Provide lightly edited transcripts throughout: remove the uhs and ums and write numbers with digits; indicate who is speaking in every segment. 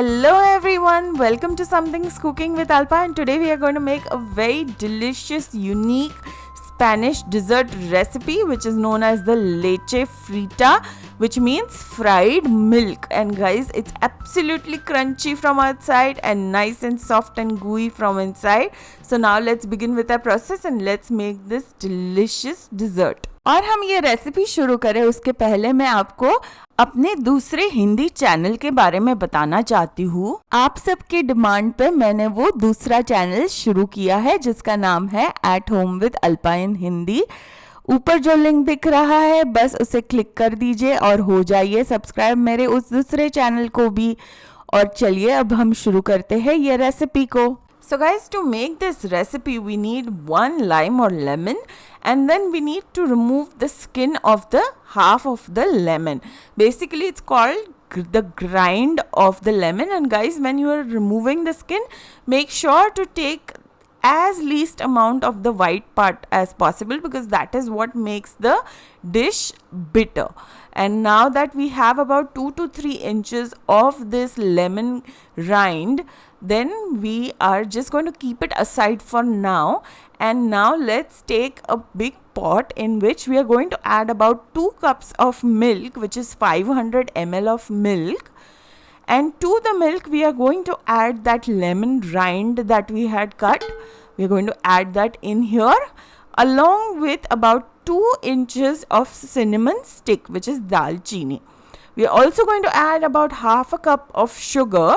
Speaker 1: Hello everyone, welcome to Something's Cooking with Alpa, and today we are going to make a very delicious, unique Spanish dessert recipe which is known as the Leche Frita, which means fried milk. And guys, it's absolutely crunchy from outside and nice and soft and gooey from inside. So now let's begin with our process and let's make this delicious dessert. और हम ये recipe शुरू करें उसके पहले मैं आपको अपने दूसरे हिंदी चैनल के बारे में बताना चाहती हूँ। आप सबके डिमांड पे मैंने वो दूसरा चैनल शुरू किया है जिसका नाम है एट होम विद अल्पा इन हिंदी। ऊपर जो लिंक दिख रहा है बस उसे क्लिक कर दीजिए और हो जाइए सब्सक्राइब मेरे उस दूसरे चैनल को भी। और चलिए अब हम शुरू करते हैं ये रेसिपी को। So guys, to make this recipe we need 1 lime or lemon, and then we need to remove the skin of the half of the lemon. Basically it's called the grind of the lemon, and guys, when you are removing the skin, make sure to take as least amount of the white part as possible because that is what makes the dish bitter. And now that we have about 2 to 3 inches of this lemon rind, then we are just going to keep it aside for now. And now let's take a big pot in which we are going to add about 2 cups of milk, which is 500 ml of milk. And to the milk we are going to add that lemon rind that we had cut. We are going to add that in here along with about 2 inches of cinnamon stick, which is dalchini. We are also going to add about half a cup of sugar.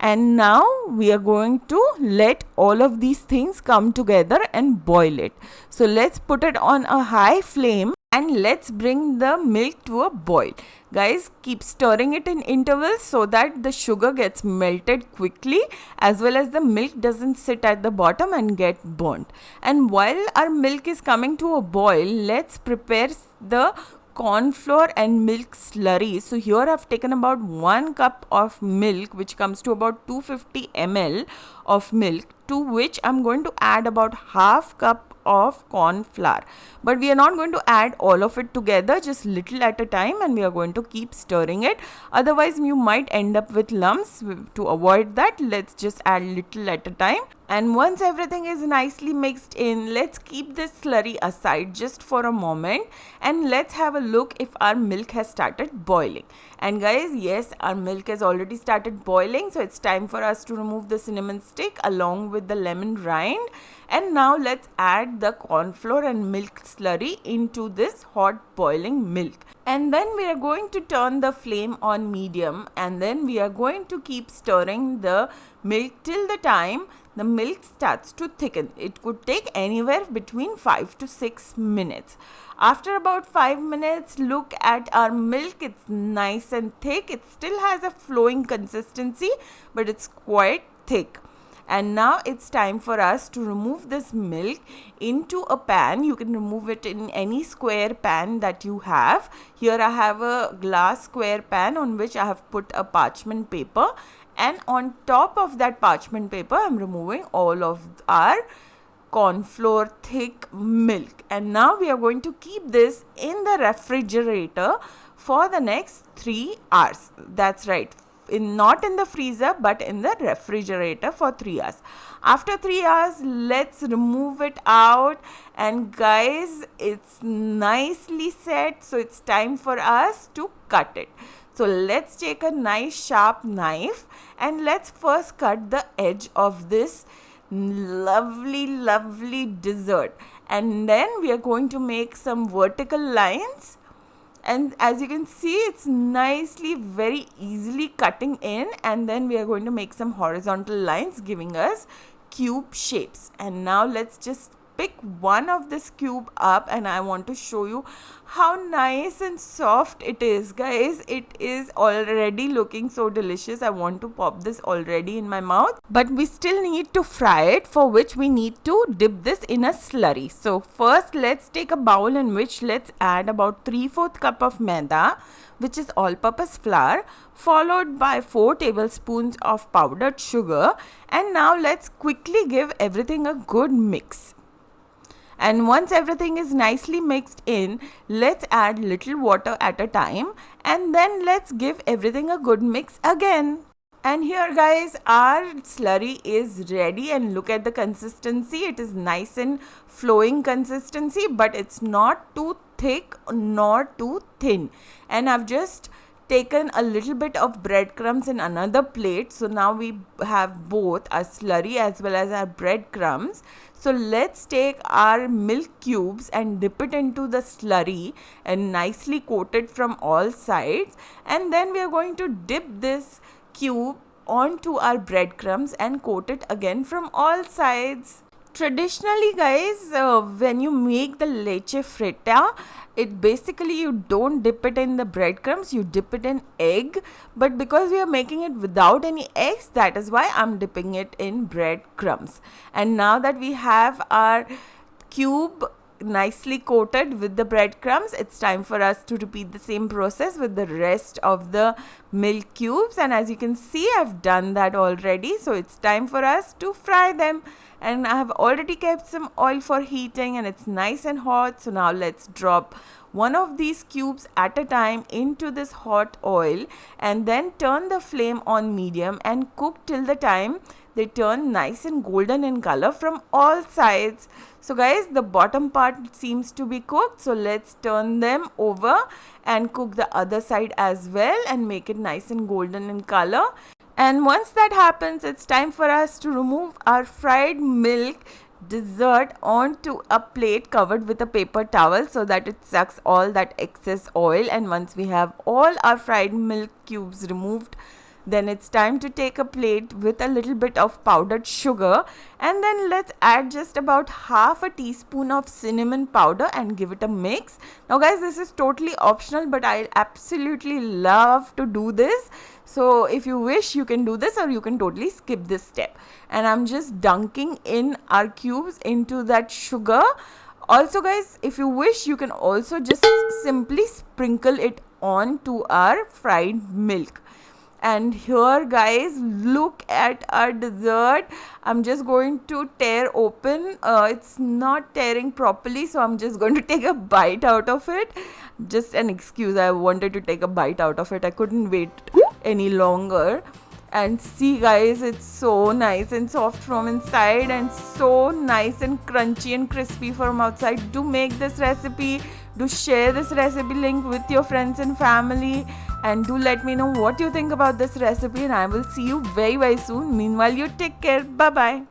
Speaker 1: And now we are going to let all of these things come together and boil it. So let's put it on a high flame and let's bring the milk to a boil. Guys, keep stirring it in intervals so that the sugar gets melted quickly as well as the milk doesn't sit at the bottom and get burnt. And while our milk is coming to a boil, let's prepare the corn flour and milk slurry. So here I've taken about 1 cup of milk, which comes to about 250 ml of milk, to which I'm going to add about half cup of corn flour. But we are not going to add all of it together, just little at a time, and we are going to keep stirring it. Otherwise you might end up with lumps. To avoid that, let's just add little at a time. And once everything is nicely mixed in, let's keep this slurry aside just for a moment and let's have a look if our milk has started boiling. And guys, yes, our milk has already started boiling, so it's time for us to remove the cinnamon stick along with the lemon rind. And now let's add the corn flour and milk slurry into this hot boiling milk. And then we are going to turn the flame on medium, and then we are going to keep stirring the milk till the time the milk starts to thicken. It could take anywhere between 5 to 6 minutes. After about 5 minutes, look at our milk. It's nice and thick. It still has a flowing consistency, but it's quite thick. And now it's time for us to remove this milk into a pan. You can remove it in any square pan that you have. Here I have a glass square pan on which I have put a parchment paper, and on top of that parchment paper I'm removing all of our corn flour thick milk. And now we are going to keep this in the refrigerator for the next 3 hours. That's right, not in the freezer but in the refrigerator for 3 hours. After 3 hours, let's remove it out, and guys, it's nicely set, so it's time for us to cut it. So let's take a nice sharp knife and let's first cut the edge of this lovely dessert, and then we are going to make some vertical lines. And as you can see, it's nicely, very easily cutting in, and then we are going to make some horizontal lines giving us cube shapes. And now let's just pick one of this cube up, and I want to show you how nice and soft it is. Guys, it is already looking so delicious. I want to pop this already in my mouth, but we still need to fry it, for which we need to dip this in a slurry. So first let's take a bowl in which let's add about 3/4 cup of meetha, which is all-purpose flour, followed by 4 tablespoons of powdered sugar. And now let's quickly give everything a good mix. And once everything is nicely mixed in, let's add little water at a time, and then let's give everything a good mix again. And here guys, our slurry is ready, and look at the consistency. It is nice and flowing consistency, but it's not too thick nor too thin. And I've just taken a little bit of breadcrumbs in another plate. So now we have both our slurry as well as our breadcrumbs. So let's take our milk cubes and dip it into the slurry and nicely coat it from all sides. And then we are going to dip this cube onto our breadcrumbs and coat it again from all sides. Traditionally guys, when you make the leche frita, it basically you don't dip it in the breadcrumbs, you dip it in egg. But because we are making it without any eggs, that is why I'm dipping it in breadcrumbs. And now that we have our cube nicely coated with the breadcrumbs, it's time for us to repeat the same process with the rest of the milk cubes. And as you can see, I've done that already. So it's time for us to fry them. And I have already kept some oil for heating, and it's nice and hot. So now let's drop one of these cubes at a time into this hot oil, and then turn the flame on medium and cook till the time they turn nice and golden in color from all sides. So guys, the bottom part seems to be cooked, so let's turn them over and cook the other side as well and make it nice and golden in color. And once that happens, it's time for us to remove our fried milk dessert onto a plate covered with a paper towel so that it sucks all that excess oil. And once we have all our fried milk cubes removed, then it's time to take a plate with a little bit of powdered sugar, and then let's add just about half a teaspoon of cinnamon powder and give it a mix. Now guys, this is totally optional, but I absolutely love to do this. So if you wish, you can do this, or you can totally skip this step. And I'm just dunking in our cubes into that sugar. Also guys, if you wish, you can also just simply sprinkle it on to our fried milk. And here guys, look at our dessert. I'm just going to tear open. It's not tearing properly, so I'm just going to take a bite out of it. Just an excuse, I wanted to take a bite out of it. I couldn't wait any longer. And see guys, it's so nice and soft from inside, and so nice and crunchy and crispy from outside. Do make this recipe. Do share this recipe link with your friends and family, and do let me know what you think about this recipe, and I will see you very soon. Meanwhile, you take care. Bye bye.